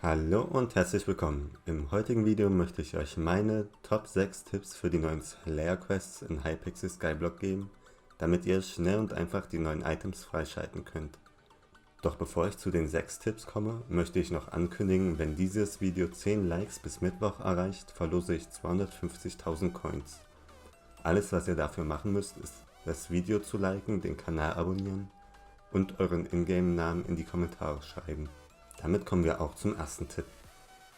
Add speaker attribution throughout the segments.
Speaker 1: Hallo und herzlich willkommen. Im heutigen Video möchte ich euch meine Top 6 Tipps für die neuen Slayer Quests in Hypixel Skyblock geben, damit ihr schnell und einfach die neuen Items freischalten könnt. Doch bevor ich zu den 6 Tipps komme, möchte ich noch ankündigen, wenn dieses Video 10 Likes bis Mittwoch erreicht, verlose ich 250.000 Coins. Alles, was ihr dafür machen müsst, ist das Video zu liken, den Kanal abonnieren und euren Ingame-Namen in die Kommentare schreiben. Damit kommen wir auch zum ersten Tipp.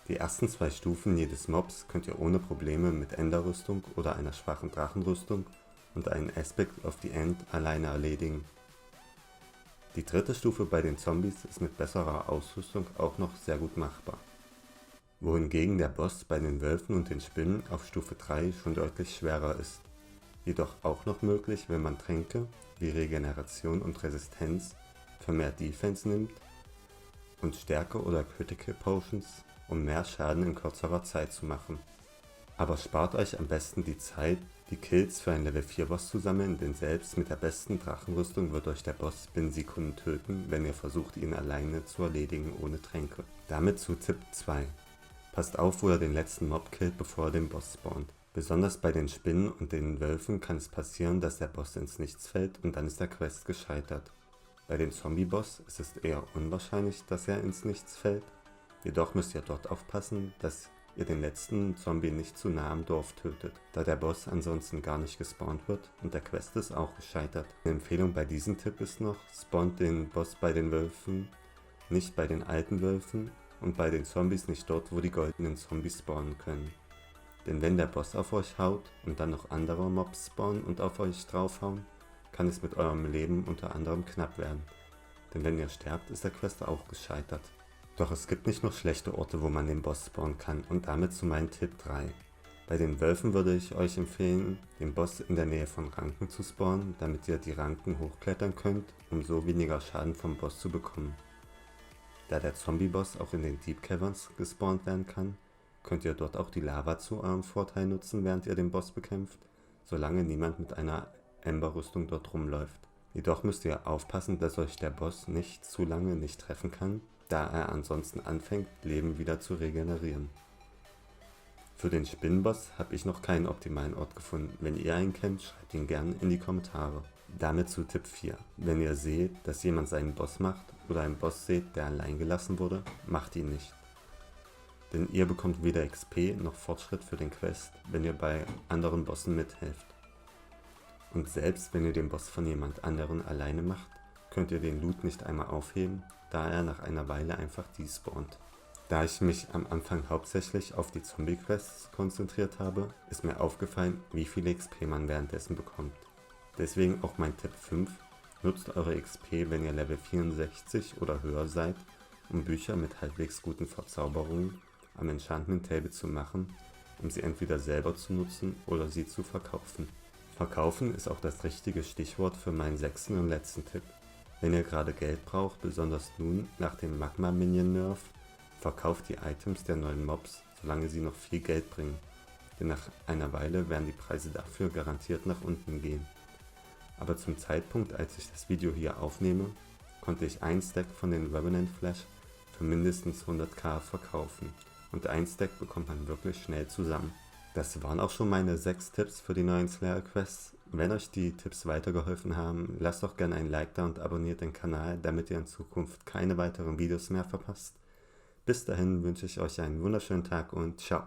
Speaker 1: Die ersten 2 Stufen jedes Mobs könnt ihr ohne Probleme mit Enderrüstung oder einer schwachen Drachenrüstung und einen Aspect of the End alleine erledigen. Die dritte Stufe bei den Zombies ist mit besserer Ausrüstung auch noch sehr gut machbar. Wohingegen der Boss bei den Wölfen und den Spinnen auf Stufe 3 schon deutlich schwerer ist. Jedoch auch noch möglich, wenn man Tränke wie Regeneration und Resistenz für mehr Defense nimmt und Stärke oder Critical Potions, um mehr Schaden in kürzerer Zeit zu machen. Aber spart euch am besten die Zeit, die Kills für einen Level 4 Boss zu sammeln, denn selbst mit der besten Drachenrüstung wird euch der Boss binnen Sekunden töten, wenn ihr versucht, ihn alleine zu erledigen ohne Tränke. Damit zu Tipp 2. Passt auf, wo ihr den letzten Mob killt, bevor er den Boss spawnt. Besonders bei den Spinnen und den Wölfen kann es passieren, dass der Boss ins Nichts fällt und dann ist der Quest gescheitert. Bei dem Zombie-Boss ist es eher unwahrscheinlich, dass er ins Nichts fällt. Jedoch müsst ihr dort aufpassen, dass ihr den letzten Zombie nicht zu nah am Dorf tötet, da der Boss ansonsten gar nicht gespawnt wird und der Quest ist auch gescheitert. Eine Empfehlung bei diesem Tipp ist noch, spawnt den Boss bei den Wölfen, nicht bei den alten Wölfen und bei den Zombies nicht dort, wo die goldenen Zombies spawnen können. Denn wenn der Boss auf euch haut und dann noch andere Mobs spawnen und auf euch draufhauen, kann es mit eurem Leben unter anderem knapp werden, denn wenn ihr sterbt, ist der Quest auch gescheitert. Doch es gibt nicht nur schlechte Orte, wo man den Boss spawnen kann und damit zu meinem Tipp 3. Bei den Wölfen würde ich euch empfehlen, den Boss in der Nähe von Ranken zu spawnen, damit ihr die Ranken hochklettern könnt, um so weniger Schaden vom Boss zu bekommen. Da der Zombie-Boss auch in den Deep Caverns gespawnt werden kann, könnt ihr dort auch die Lava zu eurem Vorteil nutzen, während ihr den Boss bekämpft, solange niemand mit einer Ember-Rüstung dort rumläuft. Jedoch müsst ihr aufpassen, dass euch der Boss nicht zu lange nicht treffen kann, da er ansonsten anfängt, Leben wieder zu regenerieren. Für den Spinnenboss habe ich noch keinen optimalen Ort gefunden. Wenn ihr einen kennt, schreibt ihn gerne in die Kommentare. Damit zu Tipp 4. Wenn ihr seht, dass jemand seinen Boss macht oder einen Boss seht, der allein gelassen wurde, macht ihn nicht. Denn ihr bekommt weder XP noch Fortschritt für den Quest, wenn ihr bei anderen Bossen mithelft. Und selbst wenn ihr den Boss von jemand anderen alleine macht, könnt ihr den Loot nicht einmal aufheben, da er nach einer Weile einfach despawnt. Da ich mich am Anfang hauptsächlich auf die Zombie-Quests konzentriert habe, ist mir aufgefallen, wie viel XP man währenddessen bekommt. Deswegen auch mein Tipp 5, nutzt eure XP, wenn ihr Level 64 oder höher seid, um Bücher mit halbwegs guten Verzauberungen am Enchantment Table zu machen, um sie entweder selber zu nutzen oder sie zu verkaufen. Verkaufen ist auch das richtige Stichwort für meinen 6. und letzten Tipp. Wenn ihr gerade Geld braucht, besonders nun nach dem Magma Minion Nerf, verkauft die Items der neuen Mobs, solange sie noch viel Geld bringen. Denn nach einer Weile werden die Preise dafür garantiert nach unten gehen. Aber zum Zeitpunkt, als ich das Video hier aufnehme, konnte ich ein Stack von den Revenant Flash für mindestens 100k verkaufen. Und ein Stack bekommt man wirklich schnell zusammen. Das waren auch schon meine 6 Tipps für die neuen Slayer Quests. Wenn euch die Tipps weitergeholfen haben, lasst doch gerne ein Like da und abonniert den Kanal, damit ihr in Zukunft keine weiteren Videos mehr verpasst. Bis dahin wünsche ich euch einen wunderschönen Tag und ciao.